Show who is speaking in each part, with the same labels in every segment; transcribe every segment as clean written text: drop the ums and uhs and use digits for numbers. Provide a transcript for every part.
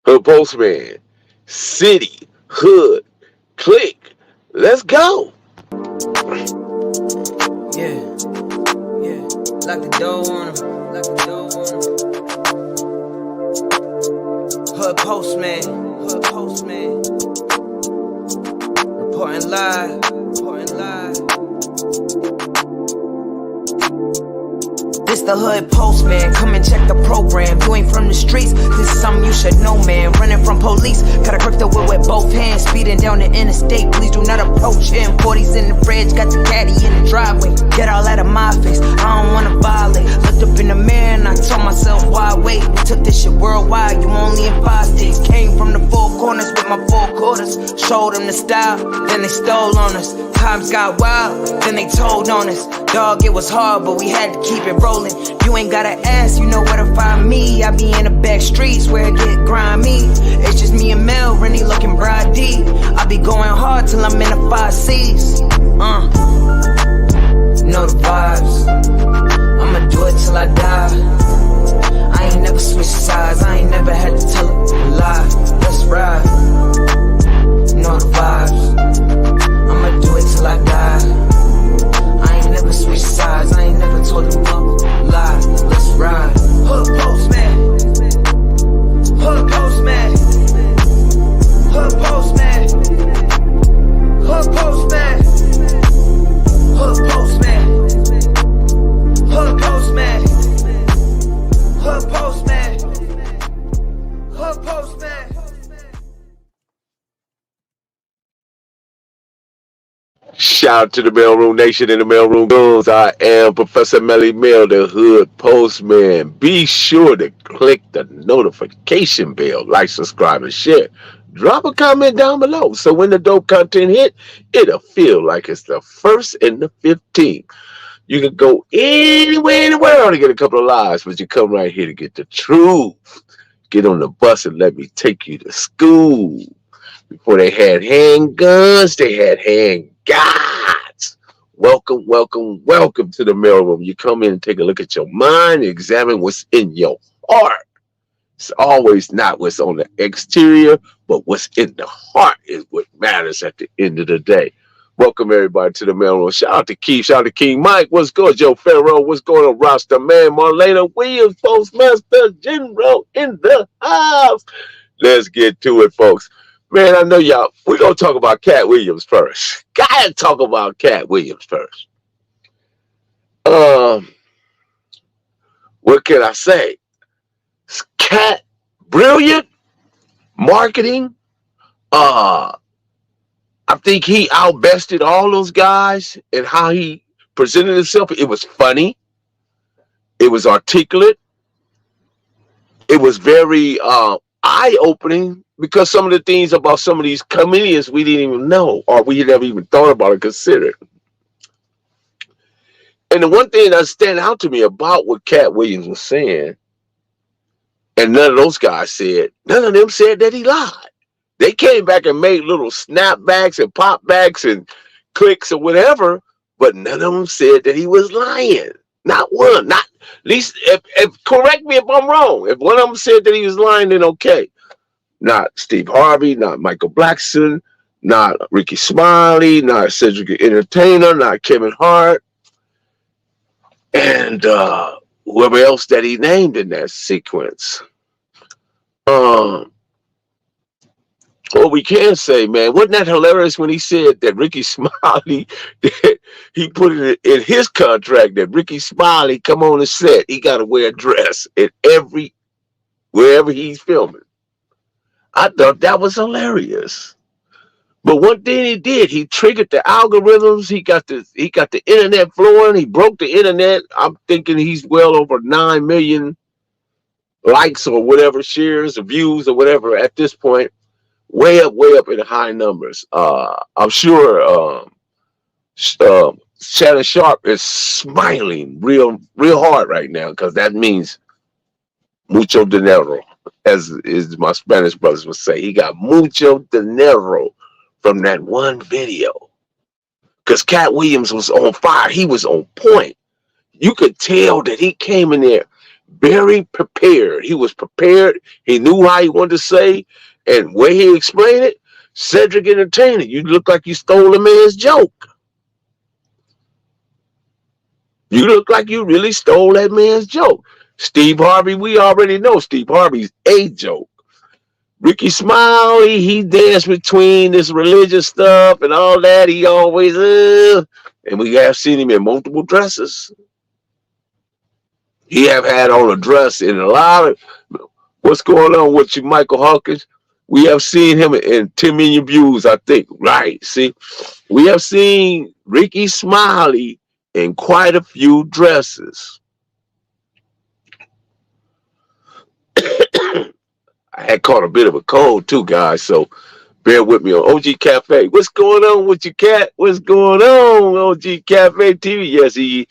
Speaker 1: Hood Postman, City, Hood, Click. Let's go.
Speaker 2: Yeah, yeah. Lock the door on him. Lock the door on him. Hood Postman. Hood Postman. Reporting live. Reporting live. This the Hood Postman, come and check the program. You ain't from the streets, this is something you should know, man. Running from police, gotta grip the whip with both hands. Speeding down the interstate, please do not approach him. 40s in the fridge, got the caddy in the driveway. Get all out of my face, I don't wanna violate. Looked up in the mirror and I told myself, why wait? We took this shit worldwide, you only in 5 states. Came from the four corners with my 4 quarters. Showed them the style, then they stole on us. Times got wild, then they told on us. Dog, it was hard, but we had to keep it rolling. You ain't gotta ask, you know where to find me. I be in the back streets where it get grimy. It's just me and Mel, Rennie looking bride D. I be going hard till I'm in the 5 C's. Know the vibes. I'ma do it till I die. I ain't never switched sides, I ain't never had to tell a lie. Let's ride. Know the vibes. I'ma do it till I die. I ain't never switched sides, I ain't never told them up lie. Let's ride. Hood Postman. Hood Postman. Hood Postman. Hood Postman. Hood Postman. Hood Postman. Hood Postman. Hood Postman.
Speaker 1: Shout out to the Mailroom Nation and the Mailroom Goons. I am Professor Melly Mail, the Hood Postman. Be sure to click the notification bell, like, subscribe, and share. Drop a comment down below so when the dope content hit, it'll feel like it's the 1st and the 15th. You can go anywhere in the world to get a couple of lives, but you come right here to get the truth. Get on the bus and let me take you to school. Before they had handguns, they had handguards. Welcome, welcome, welcome to the mailroom. You come in and take a look at your mind, examine what's in your heart. It's always not what's on the exterior, but what's in the heart is what matters at the end of the day. Welcome everybody to the mailroom. Shout out to Keith, shout out to King Mike. What's good, Joe Farrow? What's going on, Rasta Man, Marlena Williams, Postmaster General in the house. Let's get to it, folks. Man, I know y'all, we're going to talk about Cat Williams first. Gotta talk about Cat Williams first. What can I say? Cat, brilliant marketing. I think he outbested all those guys and how he presented himself. It was funny. It was articulate. It was very eye-opening. Because some of the things about some of these comedians we didn't even know or we never even thought about or considered. And the one thing that stand out to me about what Cat Williams was saying, and none of those guys said, none of them said that he lied. They came back and made little snapbacks and popbacks and clicks or whatever, but none of them said that he was lying. Not one. Not at least, if correct me if I'm wrong. If one of them said that he was lying, then okay. Not Steve Harvey, not Michael Blackson, not Ricky Smiley, not Cedric the Entertainer, not Kevin Hart, and whoever else that he named in that sequence. What we can say, man, wasn't that hilarious when he said that Ricky Smiley, he put it in his contract that Ricky Smiley come on the set, he got to wear a dress at wherever he's filming. I thought that was hilarious. But one thing he did, he triggered the algorithms. He got the internet flowing. He broke the internet. I'm thinking he's well over 9 million likes or whatever, shares or views or whatever at this point. Way up in high numbers. I'm sure Shannon Sharp is smiling real hard right now because that means mucho dinero. As my Spanish brothers would say, he got mucho dinero from that one video. Because Cat Williams was on fire. He was on point. You could tell that he came in there. Very prepared. He was prepared. He knew how he wanted to say, and where he explained it. Cedric Entertainer, you look like you stole a man's joke. You look like you really stole that man's joke. Steve Harvey, we already know Steve Harvey's a joke. Ricky Smiley, he danced between this religious stuff and all that. He always, and we have seen him in multiple dresses. He have had on a dress in a lot of, what's going on with you, Michael Hawkins? We have seen him in 10 million views, I think. Right. See, we have seen Ricky Smiley in quite a few dresses. I had caught a bit of a cold too, guys, so bear with me on OG Cafe. What's going on with you, cat? What's going on, OG Cafe TV?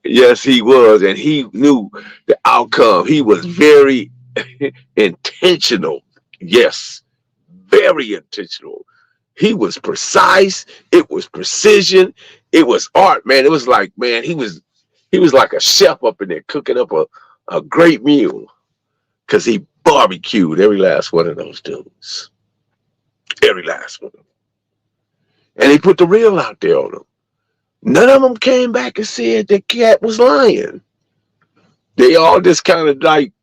Speaker 1: Yes, he was, and he knew the outcome. He was very intentional. Yes, very intentional. He was precise. It was precision. It was art, man. It was like, man, he was like a chef up in there cooking up a great meal, because he barbecued every last one of those dudes. Every last one of them. And he put the real out there on them. None of them came back and said that Cat was lying. They all just kind of like,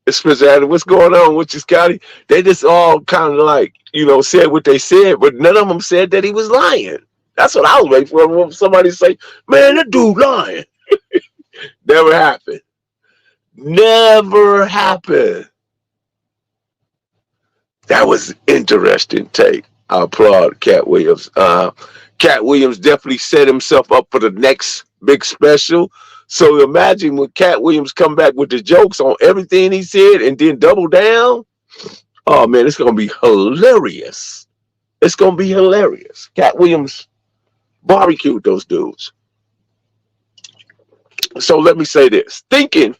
Speaker 1: especially what's going on with you, Scotty? They just all kind of like, said what they said, but none of them said that he was lying. That's what I was waiting for. Somebody say, man, that dude lying. Never happened. Never happened. That was interesting take. I applaud Cat Williams. Cat Williams definitely set himself up for the next big special. So imagine when Cat Williams come back with the jokes on everything he said and then double down. Oh man, it's gonna be hilarious. It's gonna be hilarious. Cat Williams barbecued those dudes. So let me say this: thinking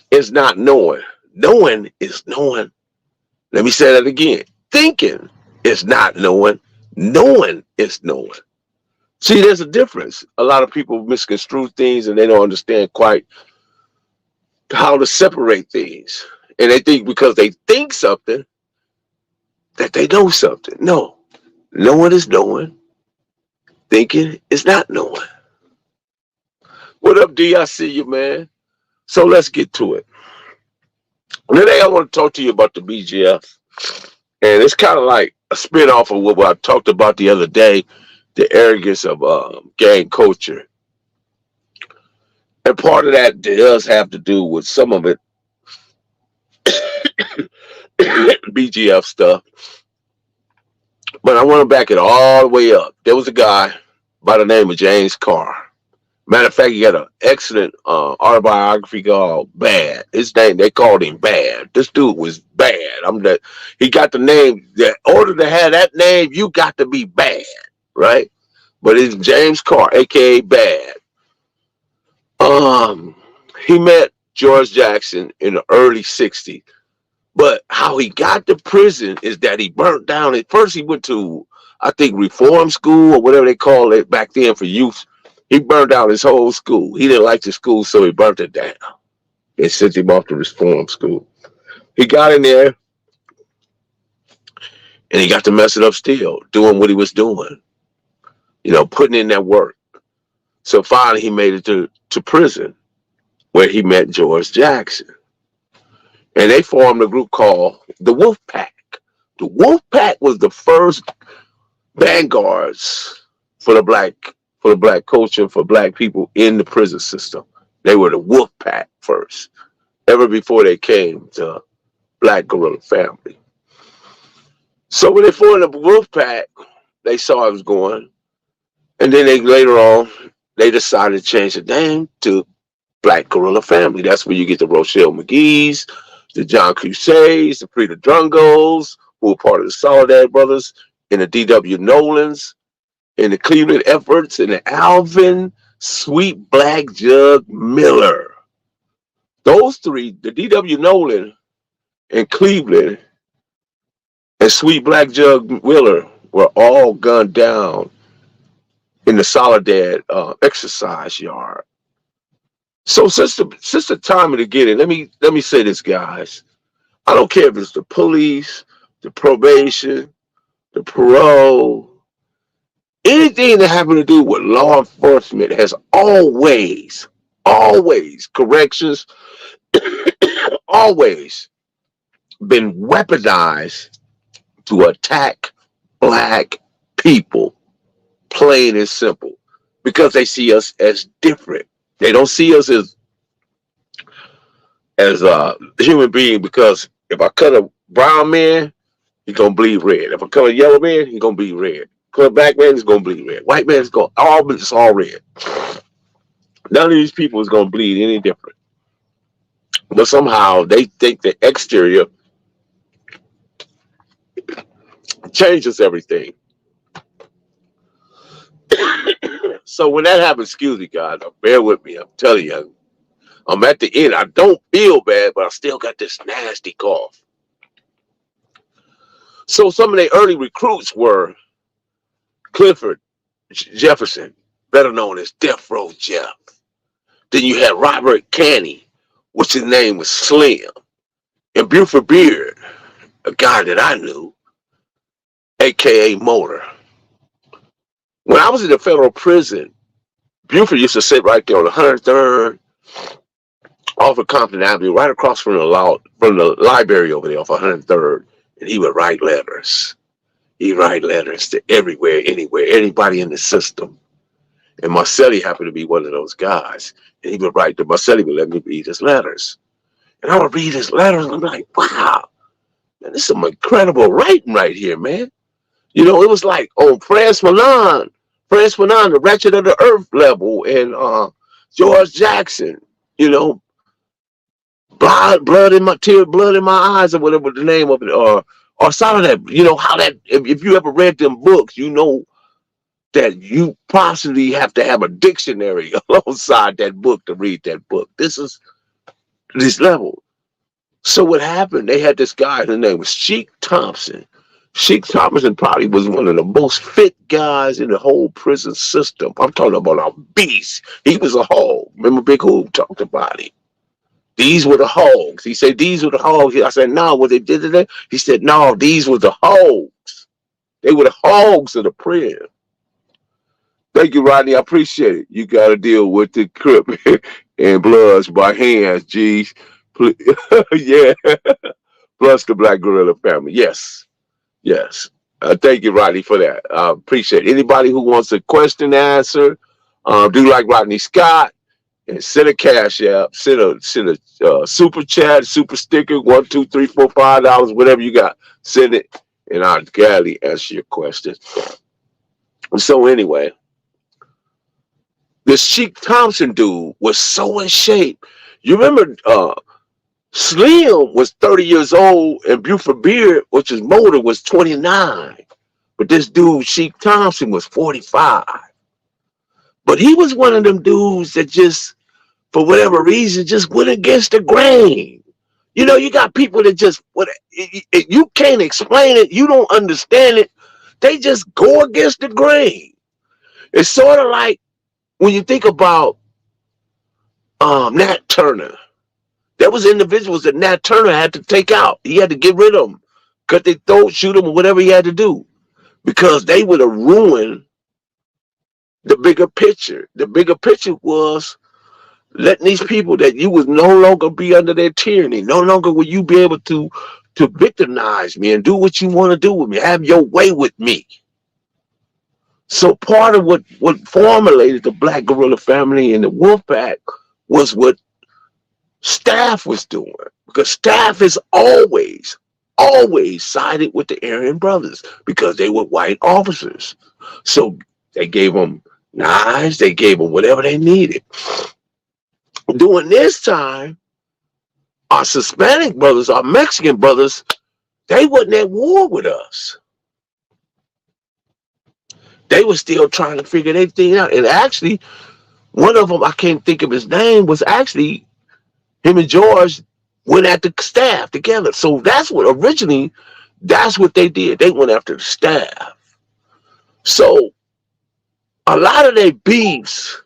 Speaker 1: is not knowing. Knowing is knowing. Let me say that again. Thinking is not knowing. Knowing is knowing. See, there's a difference. A lot of people misconstrue things and they don't understand quite how to separate things. And they think because they think something that they know something. No. Knowing is knowing. Thinking is not knowing. What up, D? I see you, man. So let's get to it. Today I want to talk to you about the BGF. And it's kind of like a spin-off of what I talked about the other day, the arrogance of gang culture. And part of that does have to do with some of it, BGF stuff. But I want to back it all the way up. There was a guy by the name of James Carr. Matter of fact, he had an excellent autobiography called Bad. His name, they called him Bad. This dude was bad. He got the name. In order to have that name, you got to be bad, right? But it's James Carr, aka Bad. He met George Jackson in the early '60s. But how he got to prison is that he burnt down. At first, he went to, I think, reform school or whatever they call it back then for youth. He burned down his whole school. He didn't like the school, so he burnt it down. They sent him off to reform school. He got in there, and he got to mess it up still, doing what he was doing, putting in that work. So finally, he made it to prison, where he met George Jackson. And they formed a group called the Wolf Pack. The Wolf Pack was the first vanguards for the black culture, for black people in the prison system. They were the Wolf Pack first, ever before they came to Black Guerrilla Family. So when they formed the Wolf Pack, they saw it was going, and then later on, they decided to change the name to Black Guerrilla Family. That's where you get the Rochelle McGee's, the John Crusades, the Frida Drungos, who were part of the Soledad Brothers, and the D.W. Nolans, and the Cleveland Efforts, and the Alvin Sweet Black Jug Miller. Those three, the D.W. Nolan and Cleveland and Sweet Black Jug Miller, were all gunned down in the Soledad exercise yard. So since the time of the beginning, let me say this, guys. I don't care if it's the police, the probation, the parole, anything that having to do with law enforcement has always corrections, always been weaponized to attack black people, plain and simple, because they see us as different. They don't see us as a human being, because if I cut a brown man, he's gonna bleed red. If I cut a yellow man, he's gonna bleed red. Cut a black man, he's gonna bleed red. White man is gonna it's all red. None of these people is gonna bleed any different. But somehow they think the exterior changes everything. So when that happens, excuse me, God, bear with me. I'm telling you, I'm at the end. I don't feel bad, but I still got this nasty cough. So some of the early recruits were Clifford Jefferson, better known as Death Row Jeff. Then you had Robert Canny, which his name was Slim, and Buford Beard, a guy that I knew, aka Motor. When I was in the federal prison, Buford used to sit right there on the 103rd off of Compton Avenue, right across from the library over there off 103rd, and he would write letters. He'd write letters to everywhere, anywhere, anybody in the system. And Marcelli happened to be one of those guys. And he would write to Marcelli, would let me read his letters. And I would read his letters, and I'm like, wow, man, this is some incredible writing right here, man. You know, it was like on France Fanon, the Wretched of the Earth level, and George Jackson, you know, blood in my eyes, or whatever the name of it, or some of that, you know, how that, if you ever read them books, you know that you possibly have to have a dictionary alongside that book to read that book. This is this level. So what happened, they had this guy, his name was Sheik Thompson. Sheik Thompson probably was one of the most fit guys in the whole prison system. I'm talking about a beast. He was a hog. Remember Big Hoop talked about him. These were the hogs. He said, these were the hogs. I said, no, what they did today? He said, no, these were the hogs. They were the hogs of the prison. Thank you, Rodney. I appreciate it. You got to deal with the Crip and Bloods by hands, G's. Yeah. Plus the Black Guerrilla family. Yes. Yes. Thank you, Rodney, for that. I appreciate it. Anybody who wants a question answered, do like Rodney Scott and send a cash app, send a super chat, super sticker, $1, $2, $3, $4, $5, whatever you got. Send it, and I'll gladly answer your questions. So anyway, this Sheik Thompson dude was so in shape. You remember Slim was 30 years old, and Buford Beard, which is Motor, was 29. But this dude, Sheik Thompson, was 45. But he was one of them dudes that just, for whatever reason, just went against the grain. You know, you got people that just, you can't explain it, you don't understand it, they just go against the grain. It's sort of like when you think about Nat Turner. There was individuals that Nat Turner had to take out. He had to get rid of them, cut their throat, shoot them, or whatever he had to do, because they would have ruined the bigger picture. The bigger picture was letting these people that you would no longer be under their tyranny. No longer will you be able to victimize me and do what you want to do with me. Have your way with me. So part of what formulated the Black Guerrilla family and the Wolfpack was what Staff was doing, because Staff is always sided with the Aryan brothers because they were white officers. So they gave them knives, they gave them whatever they needed. During this time, our Hispanic brothers, our Mexican brothers, they wasn't at war with us. They were still trying to figure their thing out. And actually, one of them, I can't think of his name, was actually him and George went at the Staff together. So that's what they did. They went after the Staff. So a lot of their beefs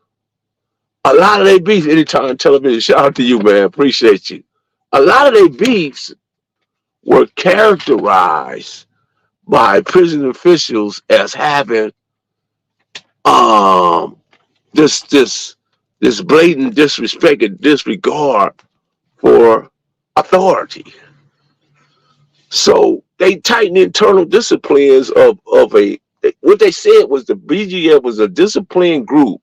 Speaker 1: A lot of their beefs, anytime television, shout out to you, man. Appreciate you. A lot of their beefs were characterized by prison officials as having um this this this blatant disrespect and disregard for authority. So they tightened internal disciplines of a what they said was the BGF was a disciplined group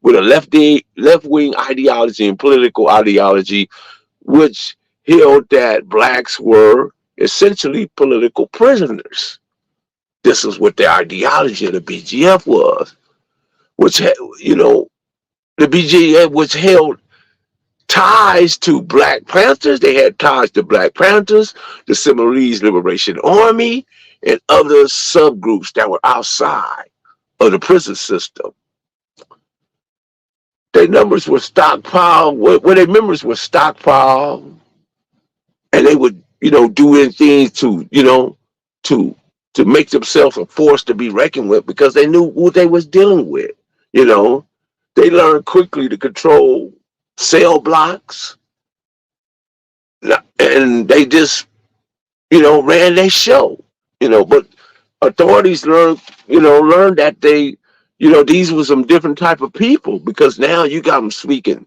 Speaker 1: with a left wing ideology and political ideology, which held that blacks were essentially political prisoners. This is what the ideology of the BGF was, which the BGF which held ties to Black Panthers. They had ties to Black Panthers, the Civil Liberation Army, and other subgroups that were outside of the prison system. Their numbers were stockpiled, where their members were stockpiled, and they would, do anything to to make themselves a force to be reckoned with because they knew what they was dealing with. You know, they learned quickly to control cell blocks, and they just, ran their show. But authorities learned that these were some different type of people because now you got them speaking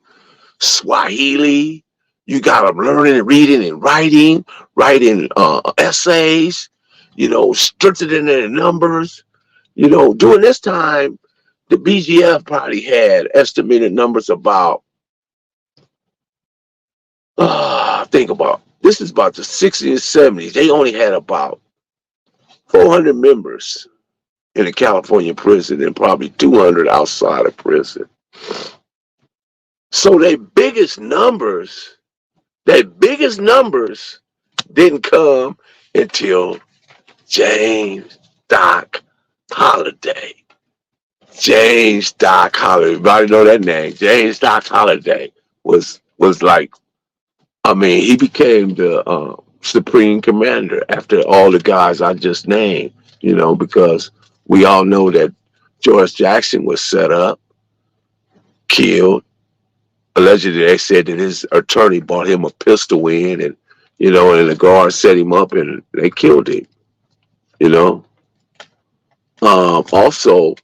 Speaker 1: Swahili. You got them learning and reading and writing essays, strengthening their numbers. During this time, the BGF probably had estimated numbers about, think about, this is about the 60s and 70s. They only had about 400 members in a California prison and probably 200 outside of prison. So their biggest numbers didn't come until James Doc Holliday. James Doc Holliday. Everybody know that name. James Doc Holliday was like, he became the supreme commander after all the guys I just named, because we all know that George Jackson was set up, killed. Allegedly, they said that his attorney bought him a pistol and and the guard set him up and they killed him. Also,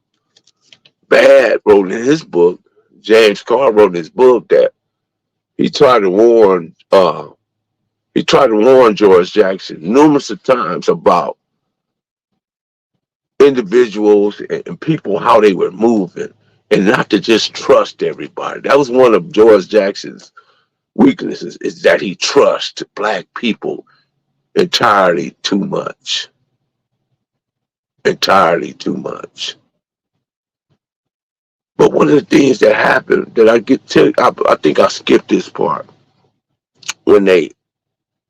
Speaker 1: Bad wrote in his book, James Carr wrote in his book that he tried to warn George Jackson numerous of times about individuals and people, how they were moving, and not to just trust everybody. That was one of George Jackson's weaknesses, is that he trusts Black people entirely too much. Entirely too much. But one of the things that happened that I think I skipped this part, when they,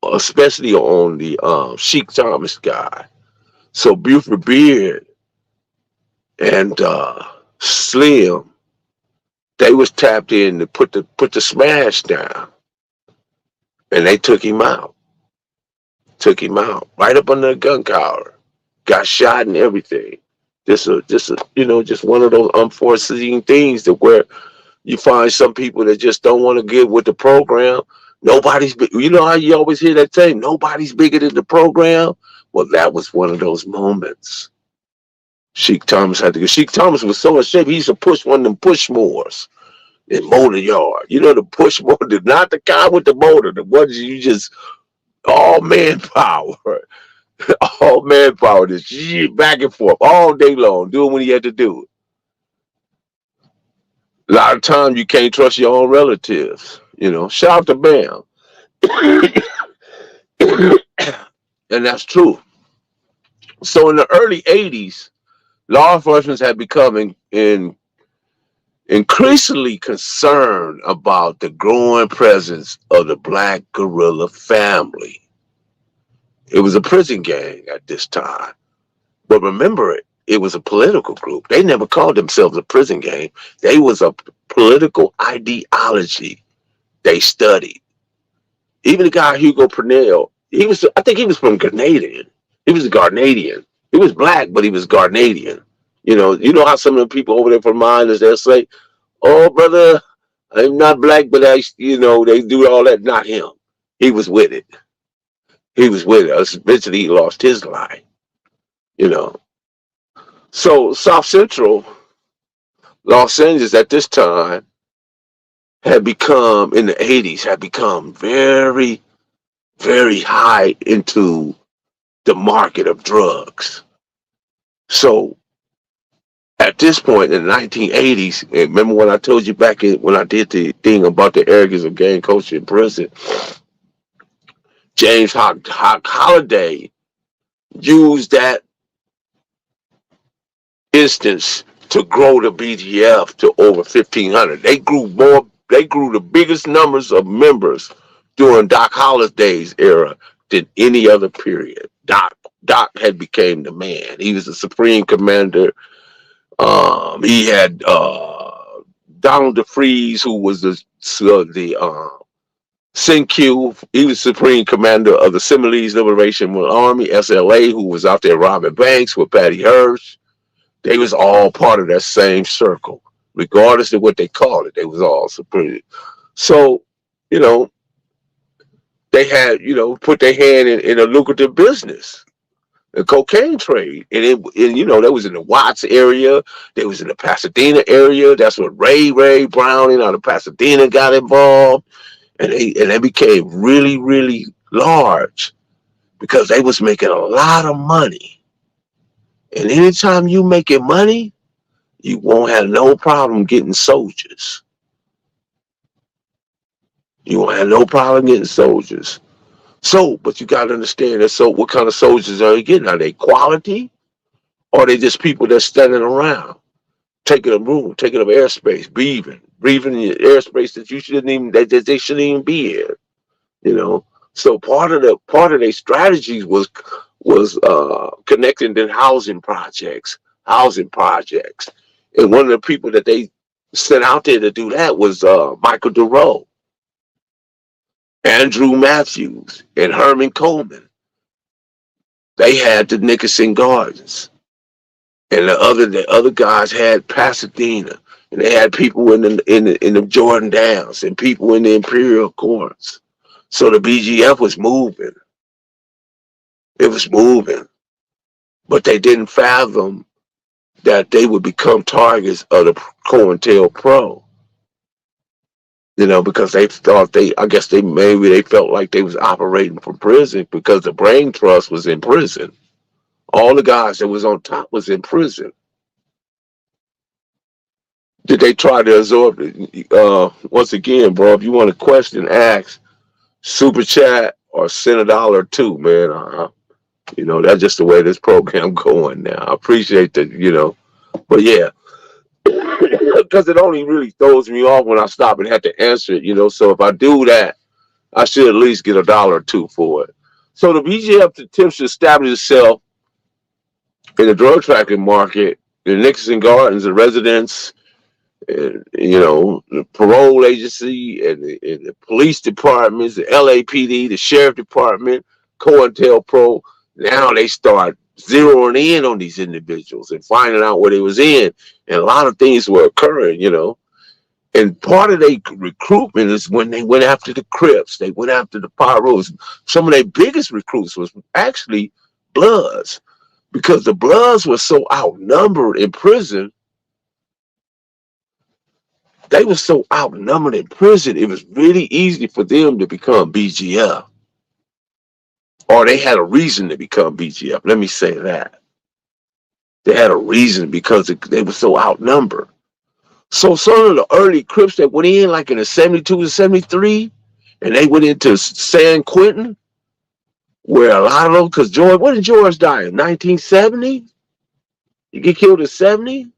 Speaker 1: especially on the Sheik Thomas guy, so Buford Beard and Slim, they was tapped in to put the smash down, and they took him out. Took him out right up under the gun collar, got shot and everything. Just one of those unforeseen things that where you find some people that just don't want to get with the program. Nobody's, how you always hear that saying, nobody's bigger than the program. Well, that was one of those moments. Sheik Thomas had to go. Sheik Thomas was so in shape, he used to push one of them push mowers in motor yard. The push mower, not the guy with the motor, the ones you just all manpower. All manpower, just back and forth all day long, doing what he had to do. A lot of times you can't trust your own relatives. Shout out to Bam. And that's true. So in the early 80s, law enforcement had become increasingly concerned about the growing presence of the Black Guerrilla family. It was a prison gang at this time. But remember, it was a political group. They never called themselves a prison gang. They was a political ideology they studied. Even the guy, Hugo Purnell, I think he was from Grenadian. He was a Grenadian. He was Black, but he was Grenadian. You know how some of the people over there from miners, they'll say, oh, brother, I'm not black, but they do all that. Not him. He was with it. He was with us. Eventually, he lost his life. You know. So South Central Los Angeles at this time had become in the '80s had become very, very high into the market of drugs. So at this point in the 1980s, remember when I told you when I did the thing about the arrogance of gang culture in prison, James Holiday used that instance to grow the BGF to over 1,500. They grew more. They grew the biggest numbers of members during Doc Holliday's era than any other period. Doc had became the man. He was the supreme commander. He had Donald DeFreeze, who was the CQ. He was supreme commander of the Seminolese Liberation Army, SLA, who was out there robbing banks with Patty Hearst. They was all part of that same circle, regardless of what they called it. They was all supreme. So, you know, they had, put their hand in a lucrative business, the cocaine trade. That was in the Watts area. They was in the Pasadena area. That's when Ray Browning out of Pasadena got involved. And they became really, really large because they was making a lot of money. And anytime you making money, you won't have no problem getting soldiers. You won't have no problem getting soldiers. So, but you got to understand that. So, what kind of soldiers are you getting? Are they quality, or are they just people that's standing around, taking a room, taking up airspace, breathing in airspace that you shouldn't even that they shouldn't even be in? You know. So part of their strategies was connecting to housing projects, and one of the people that they sent out there to do that was Michael DeRoe, Andrew Matthews, and Herman Coleman. They had the Nickerson Gardens, and the other guys had Pasadena, and they had people in the Jordan Downs and people in the Imperial Courts. So the BGF was moving. It was moving, but they didn't fathom that they would become targets of the COINTELPRO. Because I guess they felt like they was operating from prison because the brain trust was in prison. All the guys that was on top was in prison. Did they try to absorb it? Once again, bro, if you want a question, ask, super chat, or send $1 or two, man. That's just the way this program going now. I appreciate that. But yeah, because it only really throws me off when I stop and have to answer it. So if I do that, I should at least get $1 or two for it. So the BGF attempts to establish itself in the drug trafficking market, the Nickerson Gardens, the residents, and the parole agency and the police departments, the LAPD, the sheriff department, COINTELPRO. Now they start zeroing in on these individuals and finding out what they was in, and a lot of things were occurring. And part of their recruitment is when they went after the Crips, they went after the Pyros. Some of their biggest recruits was actually Bloods, because the Bloods were so outnumbered in prison. They were so outnumbered in prison, it was really easy for them to become BGF. Or they had a reason to become BGF. Let me say that. They had a reason because they were so outnumbered. So some of the early Crips that went in, like in the 72 to 73, and they went into San Quentin, where a lot of them, because when did George die? In 1970? You get killed in 70?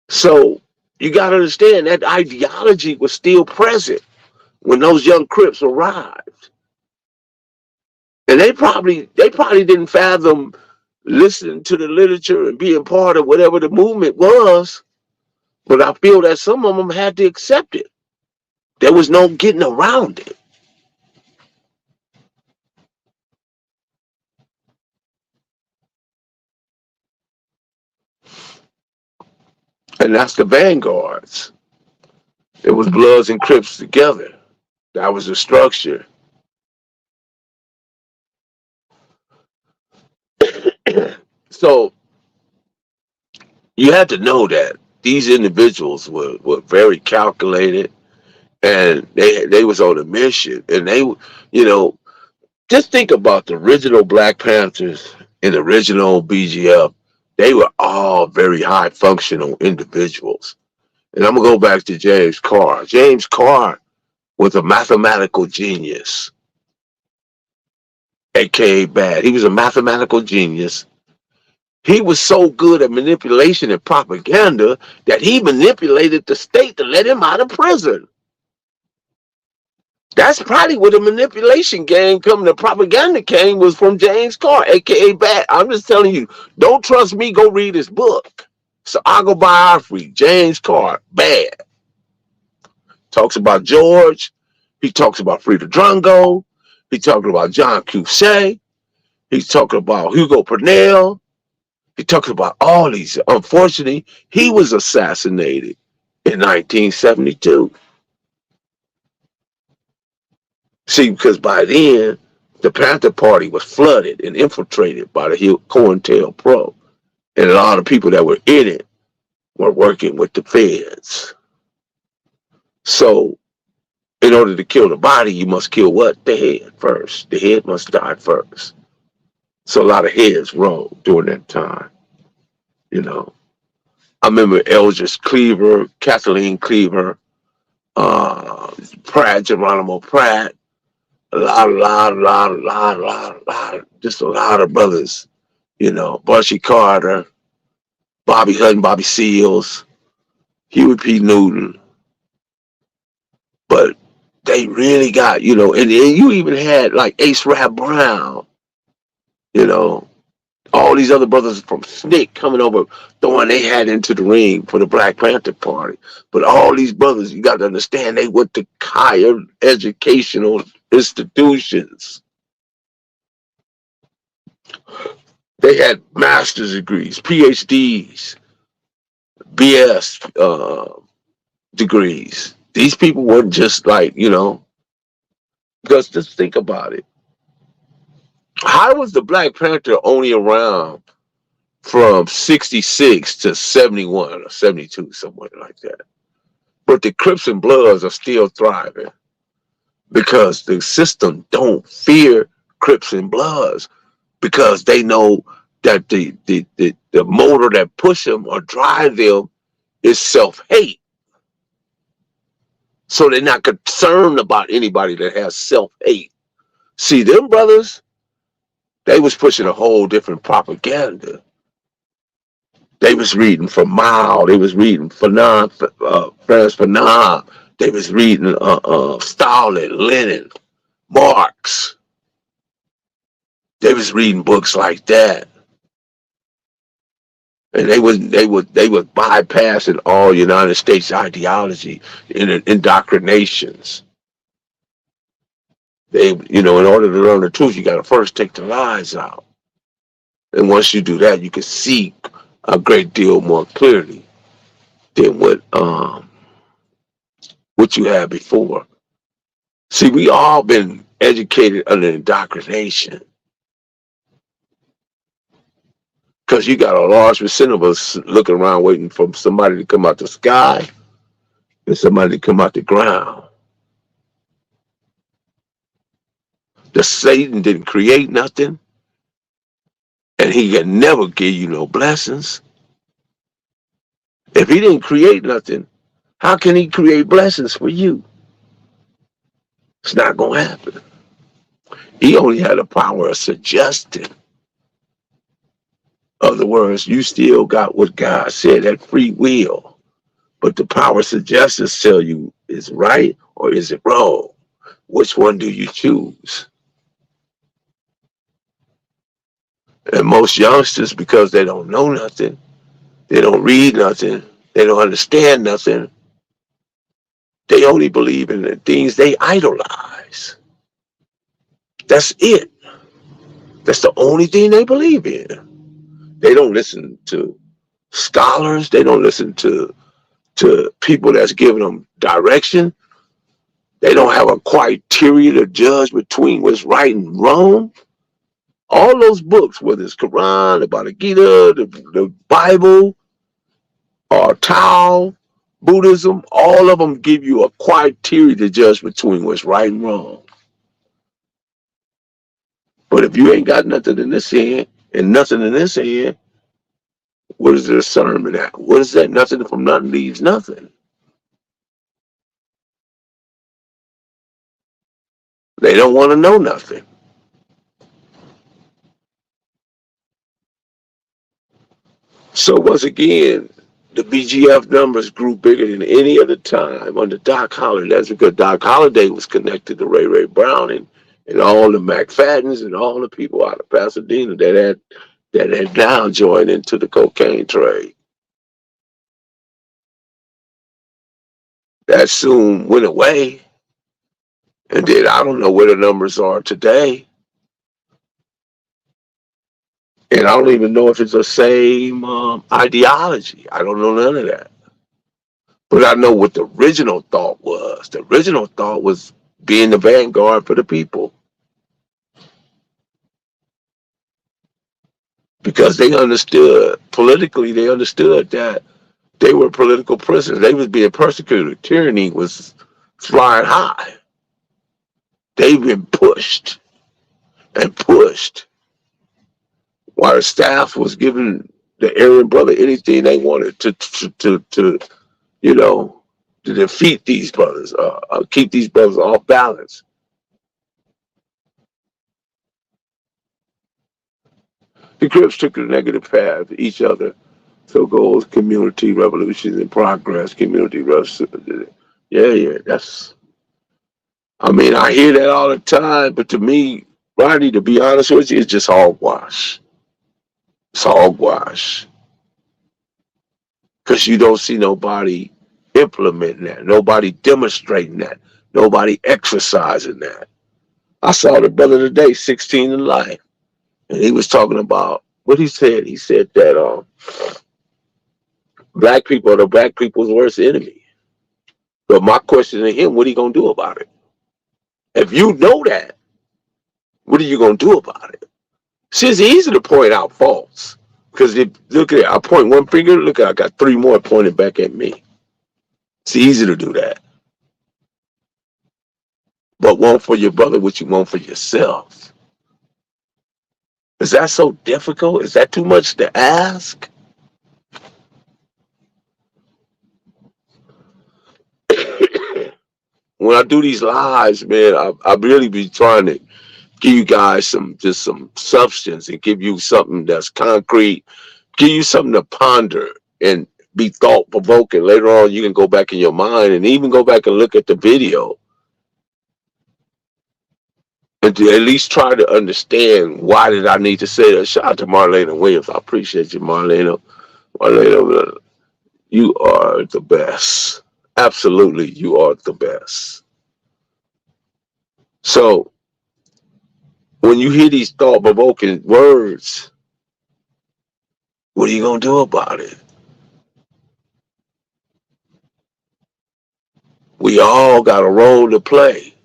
Speaker 1: So you got to understand that ideology was still present when those young Crips arrived. And they probably didn't fathom listening to the literature and being part of whatever the movement was, but I feel that some of them had to accept it. There was no getting around it. And that's the vanguards. It was Bloods and Crips together. That was the structure. So you had to know that these individuals were very calculated, and they was on a mission, and they. Just think about the original Black Panthers and the original BGF. They were all very high functional individuals. And I'm gonna go back to James Carr. James Carr was a mathematical genius, aka bad. He was a mathematical genius. He was so good at manipulation and propaganda that he manipulated the state to let him out of prison. That's probably where the manipulation game coming, the propaganda came was from James Carr, aka Bad. I'm just telling you, don't trust me, go read his book. So autobiography, James Carr, Bad. Talks about George. He talks about Frida Drongo. He talking about John Cusack. He's talking about Hugo Purnell. He talks about all these. Unfortunately, he was assassinated in 1972. See, because by then, the Panther Party was flooded and infiltrated by the COINTELPRO. And a lot of people that were in it were working with the feds. So, in order to kill the body, you must kill what? The head first. The head must die first. So a lot of heads rolled during that time. You know, I remember Eldridge Cleaver, Kathleen Cleaver, Pratt, Geronimo Pratt, just a lot of brothers, you know, Bushy Carter, Bobby Hutton, Bobby Seals, Huey P. Newton. But they really got, you know, and you even had like Ace Rap Brown, you know, all these other brothers from SNCC coming over, throwing their hat into the ring for the Black Panther Party. But all these brothers, you got to understand, they went to higher educational institutions. They had master's degrees, PhDs, BS degrees. These people weren't just like, you know, because just think about it. How was the Black Panther only around from 66 to 71 or 72, somewhere like that? But the Crips and Bloods are still thriving because the system don't fear Crips and Bloods because they know that the motor that push them or drive them is self-hate. So they're not concerned about anybody that has self-hate. See, them brothers, they was pushing a whole different propaganda. They was reading from Mao. They was reading Frantz Fanon. They was reading Stalin, Lenin, Marx. They was reading books like that. And they was bypassing all United States ideology in indoctrinations. They, you know, in order to learn the truth, you got to first take the lies out. And once you do that, you can see a great deal more clearly than what you had before. See, we all been educated under indoctrination. Because you got a large percent of us looking around waiting for somebody to come out the sky and somebody to come out the ground. The Satan didn't create nothing, and he can never give you no blessings. If he didn't create nothing, how can he create blessings for you? It's not going to happen. He only had the power of suggesting. In other words, you still got what God said, that free will. But the power of suggestion tell you is right or is it wrong? Which one do you choose? And most youngsters, because they don't know nothing, they don't read nothing, they don't understand nothing, they only believe in the things they idolize. That's it. That's the only thing they believe in. They don't listen to scholars. They don't listen to to people that's giving them direction. They don't have a criteria to judge between what's right and wrong. All those books, whether it's Quran, the Bhagavad Gita, the Bible, or Tao, Buddhism, all of them give you a criteria to judge between what's right and wrong. But if you ain't got nothing in this hand and nothing in this hand, what is the discernment at? What is that? Nothing from nothing leaves nothing. They don't want to know nothing. So once again, the BGF numbers grew bigger than any other time under Doc Holliday. That's because Doc Holliday was connected to Ray Ray Brown and all the McFaddens and all the people out of Pasadena that had now joined into the cocaine trade. That soon went away. And then I don't know where the numbers are today. And I don't even know if it's the same ideology. I don't know none of that. But I know what the original thought was. The original thought was being the vanguard for the people. Because they understood, politically, they understood that they were political prisoners. They was being persecuted. Tyranny was flying high. They've been pushed and pushed while the staff was giving the Aryan brother anything they wanted to you know, to defeat these brothers, keep these brothers off balance. The Crips took a negative path, each other. So goes community revolutions and progress, community revolution. Yeah, that's, I mean, I hear that all the time, but to me, Rodney, to be honest with you, it's just hogwash. It's hogwash. Because you don't see nobody implementing that, nobody demonstrating that, nobody exercising that. I saw the brother today, 16 in life, and he was talking about what he said. He said that black people are the black people's worst enemy. But my question to him, what are you going to do about it? If you know that, what are you going to do about it? See, it's easy to point out faults. Because look at it, I point one finger, look at it, I got three more pointed back at me. It's easy to do that. But want for your brother what you want for yourself. Is that so difficult? Is that too much to ask? When I do these lives, man, I really be trying to give you guys some substance and give you something that's concrete, give you something to ponder and be thought provoking. Later on, you can go back in your mind and even go back and look at the video and to at least try to understand why did I need to say that. Shout out to Marlena Williams. I appreciate you, Marlena. Marlena, you are the best. Absolutely, you are the best. So when you hear these thought-provoking words, what are you going to do about it? We all got a role to play.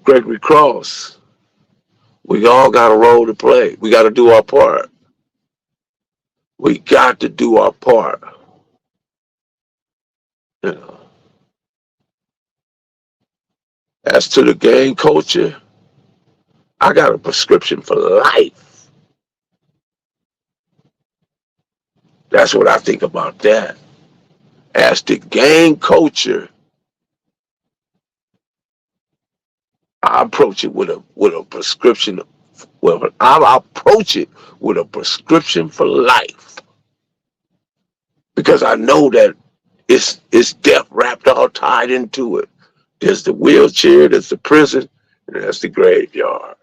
Speaker 1: Gregory Cross, we all got a role to play. We got to do our part. We got to do our part. You know. As to the gang culture, I got a prescription for life. That's what I think about that. As to gang culture, I approach it with a prescription. Well, I approach it with a prescription for life because I know that it's death wrapped all tied into it. There's the wheelchair, there's the prison, and there's the graveyard.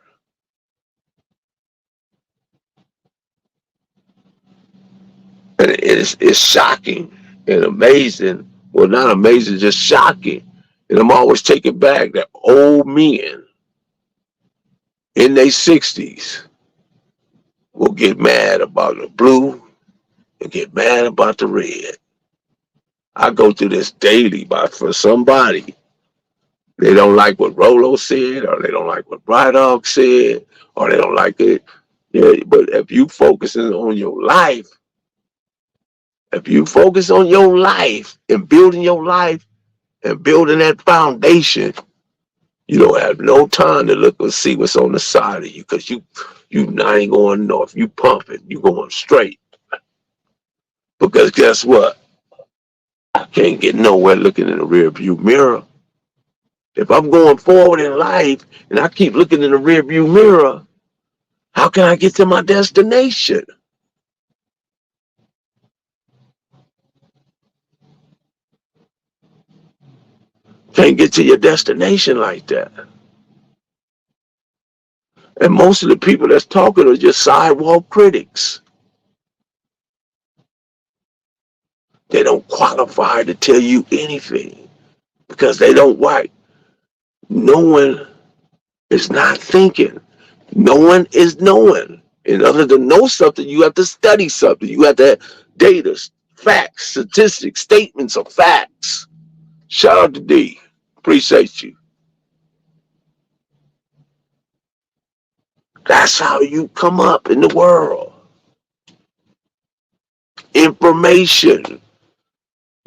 Speaker 1: And it's shocking and amazing. Well, not amazing, just shocking. And I'm always taken back that old men in their 60s will get mad about a blue and get mad about the red. I go through this daily for somebody. They don't like what Rolo said, or they don't like what Bright Dog said, or they don't like it. Yeah, but if you focusing on your life, if you focus on your life and building your life and building that foundation, you don't have no time to look and see what's on the side of you, because you not ain't going north. You pumping. You going straight. Because guess what? I can't get nowhere looking in the rear view mirror. If I'm going forward in life and I keep looking in the rear view mirror, how can I get to my destination? Can't get to your destination like that. And most of the people that's talking are just sidewalk critics. They don't qualify to tell you anything because they don't write. No one is not thinking. No one is knowing. In order to know something, you have to study something. You have to have data, facts, statistics, statements of facts. Shout out to D. Appreciate you. That's how you come up in the world. Information.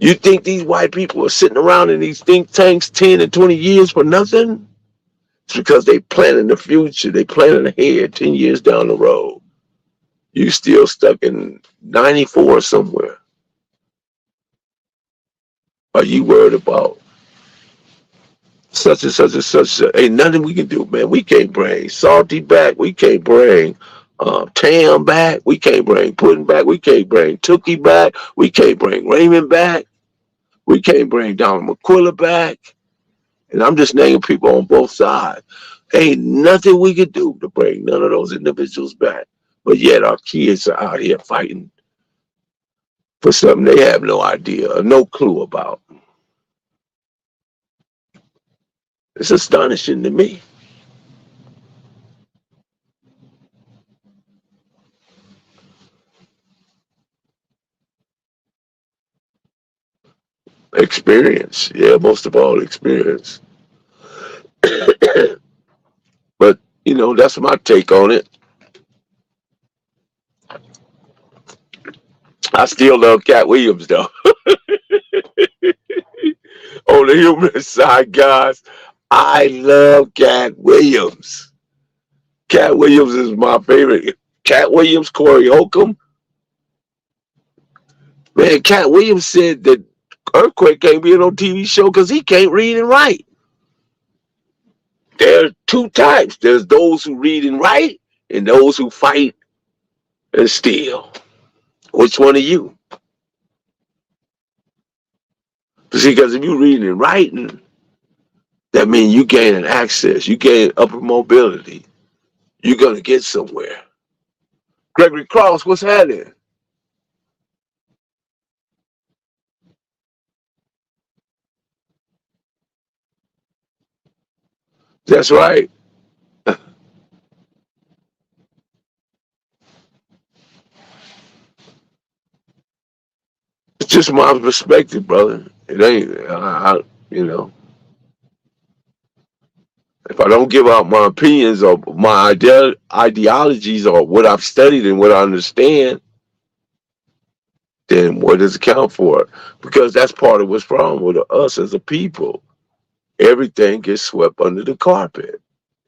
Speaker 1: You think these white people are sitting around in these think tanks 10 and 20 years for nothing? It's because they planning the future. They planning ahead 10 years down the road. You still stuck in 94 somewhere. Are you worried about such and such and such? Ain't nothing we can do, man. We can't bring Salty back. We can't bring Tam back. We can't bring Puddin back. We can't bring Tookie back. We can't bring Raymond back. We can't bring Donald McQuilla back. And I'm just naming people on both sides. Ain't nothing we can do to bring none of those individuals back. But yet our kids are out here fighting for something they have no idea or no clue about. It's astonishing to me. Experience. Yeah, most of all, experience. But, that's my take on it. I still love Cat Williams, though. On the human side, guys, I love Cat Williams. Cat Williams is my favorite. Cat Williams, Corey Holcomb. Man, Cat Williams said that Earthquake can't be on TV show because he can't read and write. There are two types. There's those who read and write and those who fight and steal. Which one are you? See, because if you reading and writing, that means you gaining access. You gain upper mobility. You're going to get somewhere. Gregory Cross, what's happening? That's right. It's just my perspective, brother. It ain't, if I don't give out my opinions or my ideologies or what I've studied and what I understand, then what does it count for? Because that's part of what's wrong with us as a people. Everything gets swept under the carpet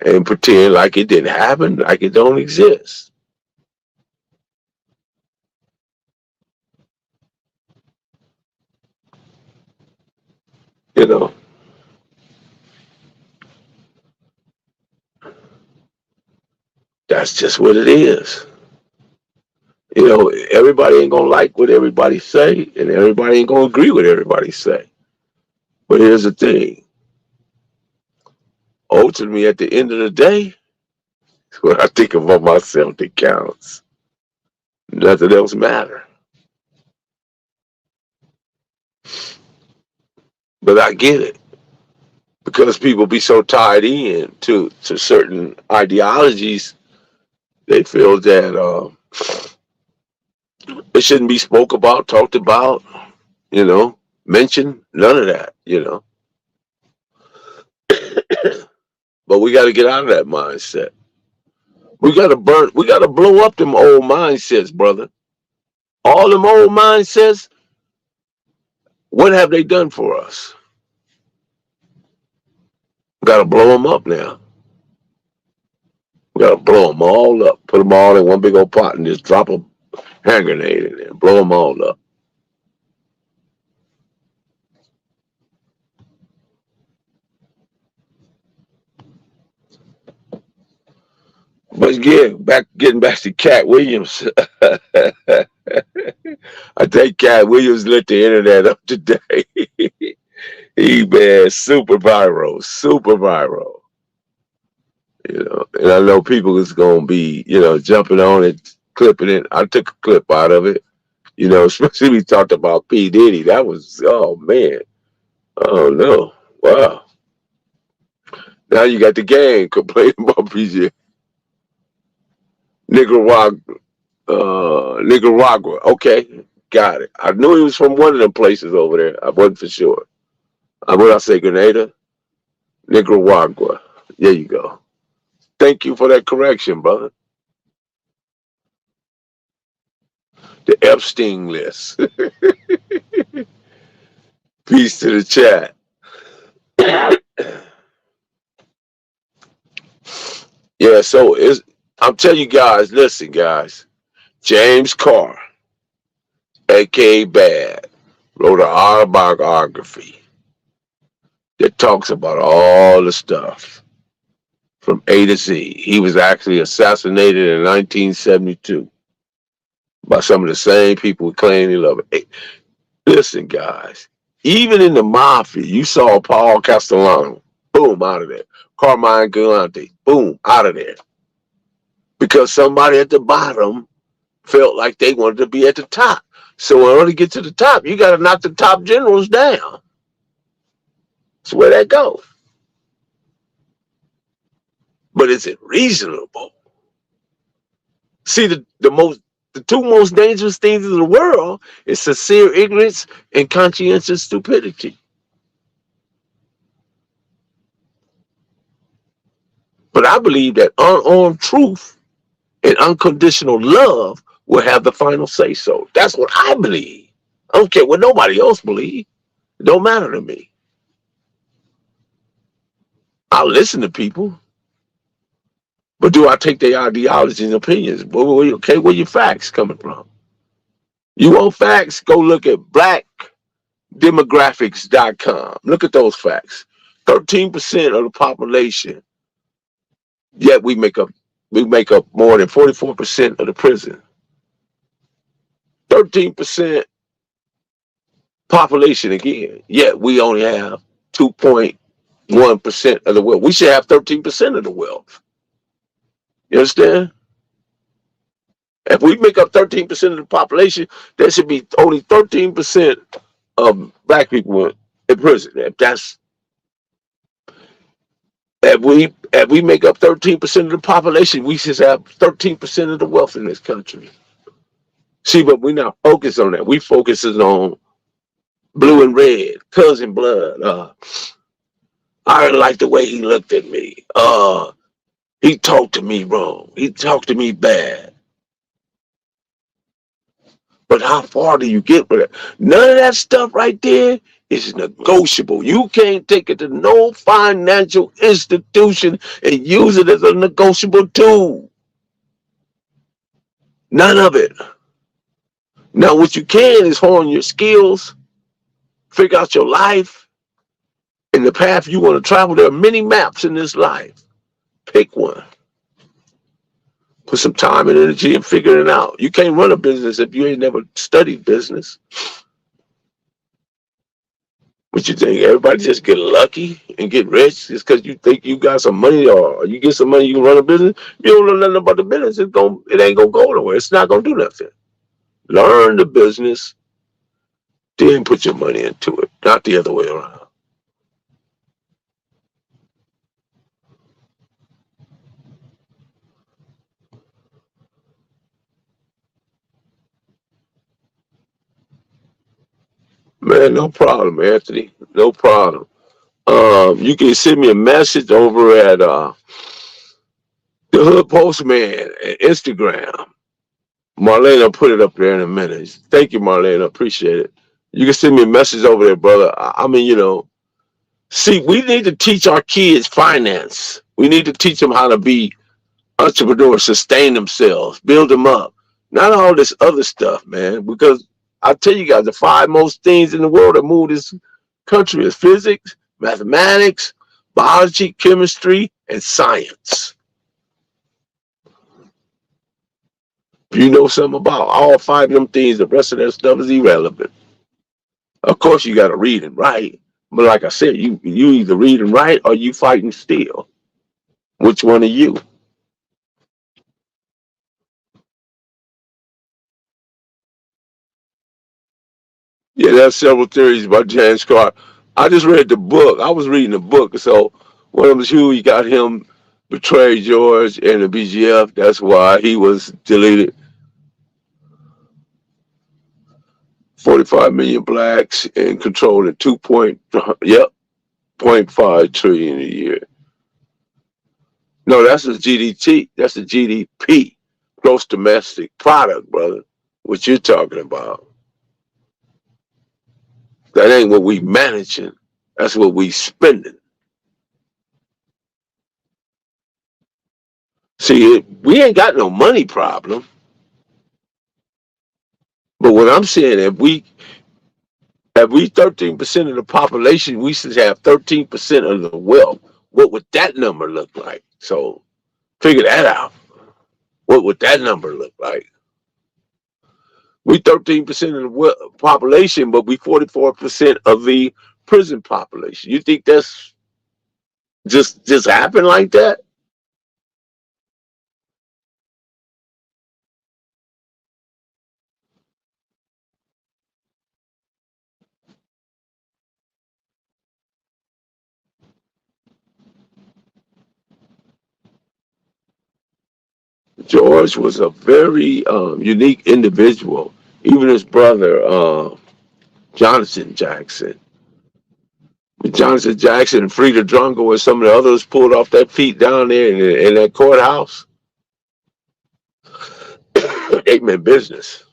Speaker 1: and pretend like it didn't happen, like it don't exist. You know, that's just what it is. Everybody ain't gonna like what everybody say, and everybody ain't gonna agree with everybody say. But here's the thing. Ultimately, at the end of the day, when I think about myself, that counts. Nothing else matter. But I get it because people be so tied in to certain ideologies. They feel that It shouldn't be spoke about, talked about, mentioned. None of that, But we got to get out of that mindset. We got to blow up them old mindsets, brother. All them old mindsets, what have they done for us? We got to blow them up now. We got to blow them all up. Put them all in one big old pot and just drop a hand grenade in there. Blow them all up. But yeah, getting back to Cat Williams. I think Cat Williams lit the internet up today. He man, super viral, super viral. And I know people is gonna be, jumping on it, clipping it. I took a clip out of it, especially we talked about P. Diddy. That was, oh man. Oh no. Wow. Now you got the gang complaining about PJ. Nicaragua. Nicaragua. Okay. Got it. I knew he was from one of them places over there. I wasn't for sure. What I say, Grenada? Nicaragua. There you go. Thank you for that correction, brother. The Epstein list. Peace to the chat. Yeah, so I'm telling you guys, listen, guys. James Carr, aka Bad, wrote an autobiography that talks about all the stuff from A to Z. He was actually assassinated in 1972 by some of the same people who claim he loved it. Hey, listen, guys, even in the mafia, you saw Paul Castellano, boom, out of there. Carmine Galante, boom, out of there. Because somebody at the bottom felt like they wanted to be at the top. So in order to get to the top, you got to knock the top generals down. That's where that goes. But is it reasonable? See, the two most dangerous things in the world is sincere ignorance and conscientious stupidity. But I believe that unarmed truth and unconditional love will have the final say so. That's what I believe. I don't care what nobody else believes. It don't matter to me. I'll listen to people, but do I take their ideologies and opinions? Okay, where your facts coming from? You want facts? Go look at blackdemographics.com. Look at those facts. 13% of the population, yet we make up more than 44% of the prison. 13% population again, yet we only have 2.1% of the wealth. We should have 13% of the wealth. You understand? If we make up 13% of the population, there should be only 13% of black people in prison. If we make up 13% of the population, we should have 13% of the wealth in this country. See, but we're not focused on that. We focus on blue and red, cousin blood. I didn't like the way he looked at me. He talked to me wrong. He talked to me bad. But how far do you get with it? None of that stuff right there is negotiable. You can't take it to no financial institution and use it as a negotiable tool. None of it. Now, what you can is hone your skills, figure out your life, and the path you want to travel. There are many maps in this life. Pick one. Put some time and energy and figure it out. You can't run a business if you ain't never studied business. What you think? Everybody just get lucky and get rich just because you think you got some money or you get some money, you can run a business. You don't know nothing about the business. It ain't gonna go nowhere. It's not gonna do nothing. Learn the business, then put your money into it, not the other way around. Man, no problem, Anthony. No problem. You can send me a message over at the Hood Postman at Instagram. Marlene, I'll put it up there in a minute. Thank you, Marlene. I appreciate it. You can send me a message over there, brother. I mean, see, we need to teach our kids finance. We need to teach them how to be entrepreneurs, sustain themselves, build them up. Not all this other stuff, man. Because I tell you guys, the five most things in the world that move this country is physics, mathematics, biology, chemistry, and science. If you know something about all five of them things, the rest of that stuff is irrelevant. Of course, you got to read and write. But like I said, you either read and write or you fighting still. Which one are you? Yeah, there's several theories about James Carr. I just read the book. I was reading the book. So one of them is Huey got him betrayed George and the BGF. That's why he was deleted. 45 million blacks and controlling 0.5 trillion a year. No, that's the GDP. That's the GDP, gross domestic product, brother. What you're talking about. That ain't what we managing. That's what we spending. See, we ain't got no money problem. But what I'm saying, if we 13% of the population, we should have 13% of the wealth. What would that number look like? So figure that out. What would that number look like? We 13% of the population, but we 44% of the prison population. You think that's just happened like that? George was a very unique individual. Even his brother, Jonathan Jackson. Jonathan Jackson and Frida Drungo and some of the others pulled off that feet down there in that courthouse. They meant business.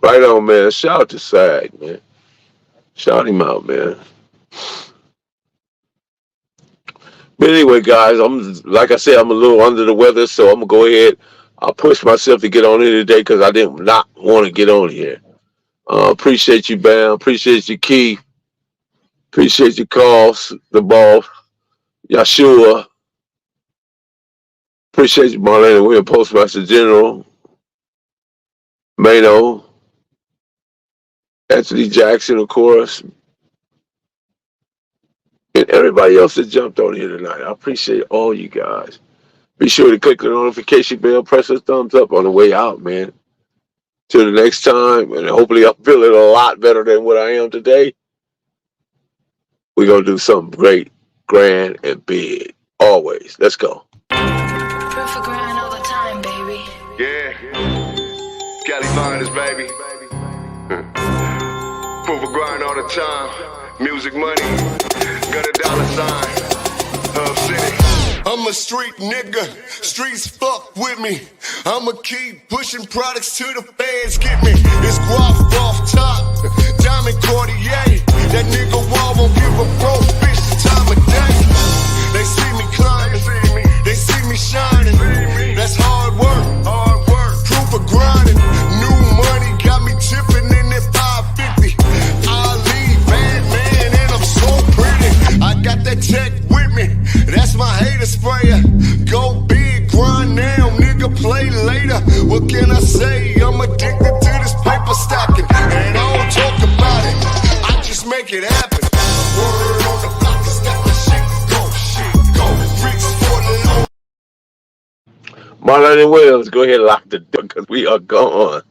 Speaker 1: Right on, man. Shout out to SAG, man. Shout him out, man. But anyway, guys, I'm like I said, I'm a little under the weather, so I'm gonna go ahead. I'll push myself to get on here today because I did not want to get on here. Appreciate you, Bam. Appreciate you, Key. Appreciate your calls, the boss, Yeshua. Appreciate you, Marlene William, Postmaster General, Mano, Anthony Jackson, of course, and everybody else that jumped on here tonight. I appreciate all you guys. Be sure to click the notification bell, press the thumbs up on the way out, man. Till the next time, and hopefully I'm feeling a lot better than what I am today. We're going to do something great, grand, and big. Always. Let's go.
Speaker 2: Proof of grind all the time, baby.
Speaker 3: Yeah. Cali Finest, baby. Proof of grind all the time. Music money. Got a dollar sign. Hub City. I'm a street nigga, streets fuck with me. I'ma keep pushing products till the fans get me. It's guap off top, diamond Cartier. That nigga wall won't give a broke bitch the time of day. They see me climbing, they see me shining. That's hard work, proof of grinding. New money got me tipping in that 550. I leave bad man and I'm so pretty. I got that tech with me, that's my hater sprayer. Go big, grind now, nigga, play later. What can I say? I'm addicted to this paper stacking, and I don't talk about it, I just make it happen. Word on the block is that the shit go. Bricks for the low.
Speaker 1: Marlon Williams, go ahead and lock the door because we are gone.